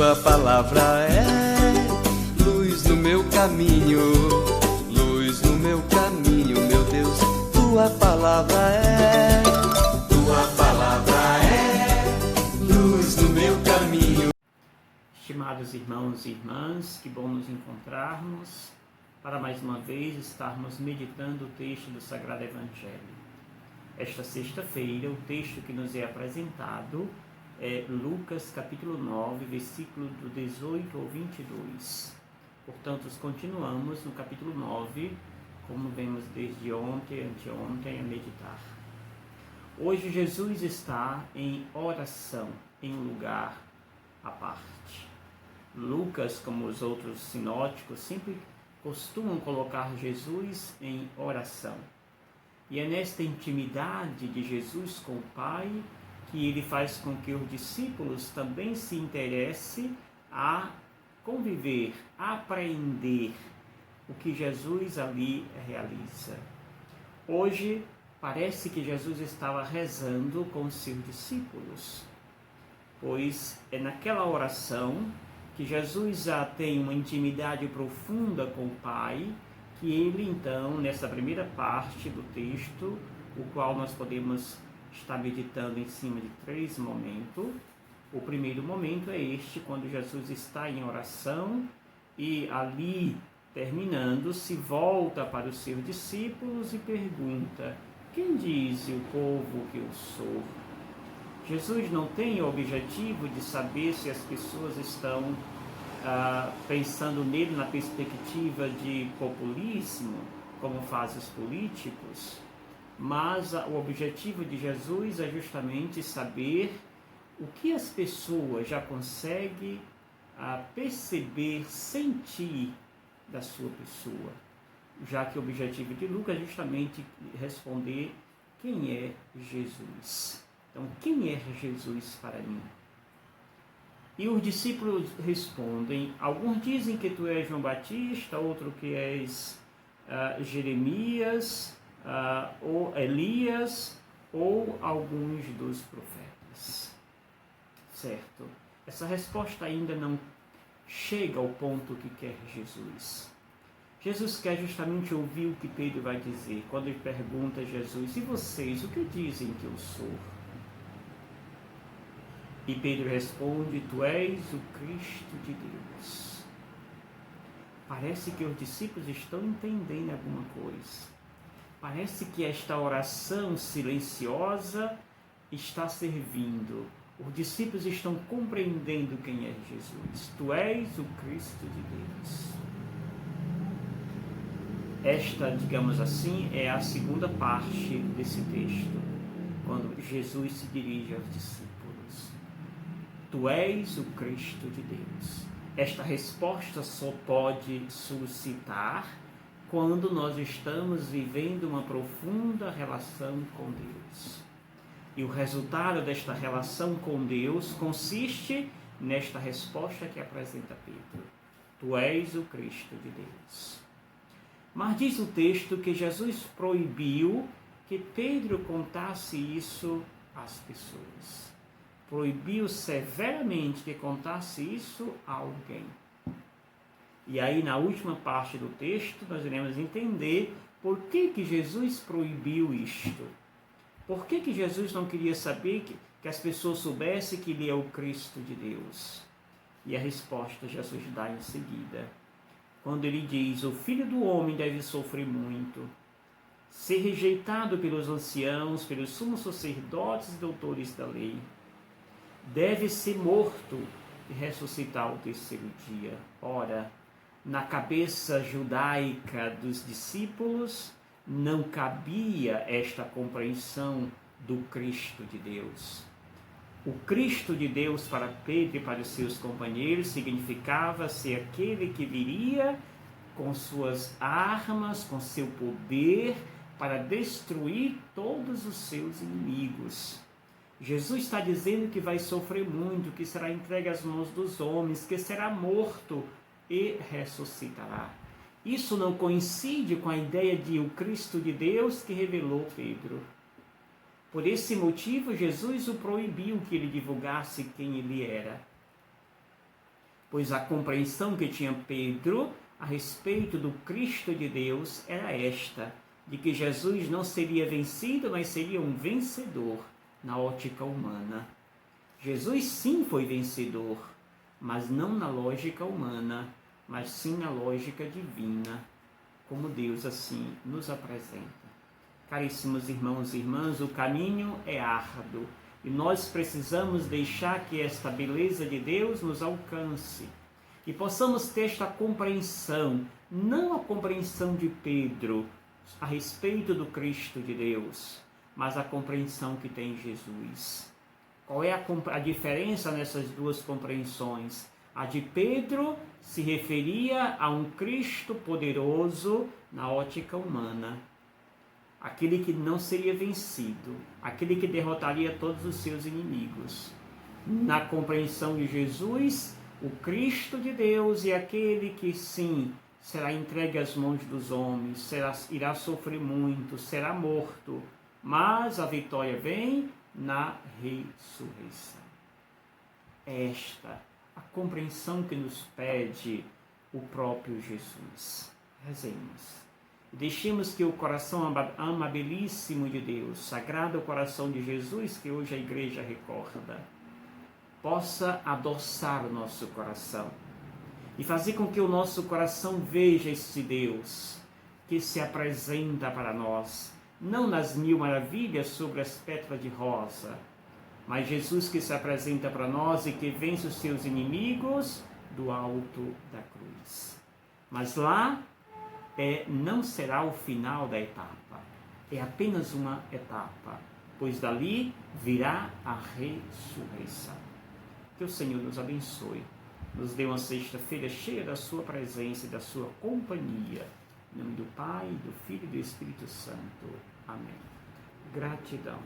Tua palavra é luz no meu caminho, luz no meu caminho, meu Deus. Tua palavra é luz no meu caminho. Estimados irmãos e irmãs, que bom nos encontrarmos para mais uma vez estarmos meditando o texto do Sagrado Evangelho. Esta sexta-feira, o texto que nos é apresentado é Lucas capítulo 9, versículo do 18 ao 22. Portanto, continuamos no capítulo 9, como vemos desde ontem, anteontem, a meditar. Hoje Jesus está em oração, em um lugar à parte. Lucas, como os outros sinóticos, sempre costumam colocar Jesus em oração. E é nesta intimidade de Jesus com o Pai que ele faz com que os discípulos também se interessem a conviver, a aprender o que Jesus ali realiza. Hoje, parece que Jesus estava rezando com os seus discípulos, pois é naquela oração que Jesus já tem uma intimidade profunda com o Pai, que ele então, nessa primeira parte do texto, o qual nós podemos estar meditando em cima de 3 momentos. O primeiro momento é este, quando Jesus está em oração e ali, terminando, se volta para os seus discípulos e pergunta: quem diz o povo que eu sou? Jesus não tem o objetivo de saber se as pessoas estão pensando nele na perspectiva de populismo, como fazem os políticos, mas o objetivo de Jesus é justamente saber o que as pessoas já conseguem perceber, sentir da sua pessoa, já que o objetivo de Lucas é justamente responder quem é Jesus. Então, quem é Jesus para mim? E os discípulos respondem: alguns dizem que tu és João Batista, outro que és Jeremias, ou Elias, ou alguns dos profetas. Certo? Essa resposta ainda não chega ao ponto que quer Jesus. Jesus quer justamente ouvir o que Pedro vai dizer, quando ele pergunta a Jesus: e vocês, o que dizem que eu sou? E Pedro responde: tu és o Cristo de Deus. Parece que os discípulos estão entendendo alguma coisa. Parece que esta oração silenciosa está servindo. Os discípulos estão compreendendo quem é Jesus. Tu és o Cristo de Deus. Esta, digamos assim, é a segunda parte desse texto, quando Jesus se dirige aos discípulos. Tu és o Cristo de Deus. Esta resposta só pode suscitar quando nós estamos vivendo uma profunda relação com Deus. E o resultado desta relação com Deus consiste nesta resposta que apresenta Pedro: tu és o Cristo de Deus. Mas diz o texto que Jesus proibiu que Pedro contasse isso às pessoas. Proibiu severamente que contasse isso a alguém. E aí, na última parte do texto, nós iremos entender por que Jesus proibiu isto. Por que Jesus não queria saber que as pessoas soubessem que ele é o Cristo de Deus? E a resposta Jesus dá em seguida, quando ele diz: o Filho do Homem deve sofrer muito, ser rejeitado pelos anciãos, pelos sumos sacerdotes e doutores da lei, deve ser morto e ressuscitar ao 3º dia. Ora, na cabeça judaica dos discípulos não cabia esta compreensão do Cristo de Deus. O Cristo de Deus para Pedro e para os seus companheiros significava ser aquele que viria com suas armas, com seu poder, para destruir todos os seus inimigos. Jesus está dizendo que vai sofrer muito, que será entregue às mãos dos homens, que será morto e ressuscitará. Isso não coincide com a ideia de o Cristo de Deus que revelou Pedro. Por esse motivo, Jesus o proibiu que ele divulgasse quem ele era. pois a compreensão que tinha Pedro a respeito do Cristo de Deus era esta, de que Jesus não seria vencido, mas seria um vencedor na ótica humana. Jesus sim foi vencedor, mas não na lógica humana, mas sim na lógica divina, como Deus assim nos apresenta. Caríssimos irmãos e irmãs, o caminho é árduo e nós precisamos deixar que esta beleza de Deus nos alcance e possamos ter esta compreensão, não a compreensão de Pedro a respeito do Cristo de Deus, mas a compreensão que tem Jesus. Qual é a diferença nessas duas compreensões? A de Pedro se referia a um Cristo poderoso na ótica humana, aquele que não seria vencido, aquele que derrotaria todos os seus inimigos. Na compreensão de Jesus, o Cristo de Deus é aquele que sim será entregue às mãos dos homens, irá sofrer muito, será morto, mas a vitória vem na ressurreição. Esta a compreensão que nos pede o próprio Jesus. Rezemos. Deixemos que o coração amabilíssimo de Deus, sagrado coração de Jesus, que hoje a igreja recorda, possa adoçar o nosso coração e fazer com que o nosso coração veja esse Deus que se apresenta para nós, não nas mil maravilhas sobre as pétalas de rosa, mas Jesus que se apresenta para nós e que vence os seus inimigos do alto da cruz. Mas lá não será o final da etapa, é apenas uma etapa, pois dali virá a ressurreição. Que o Senhor nos abençoe, nos dê uma sexta-feira cheia da sua presença e da sua companhia. Em nome do Pai, do Filho e do Espírito Santo. Amém. Gratidão.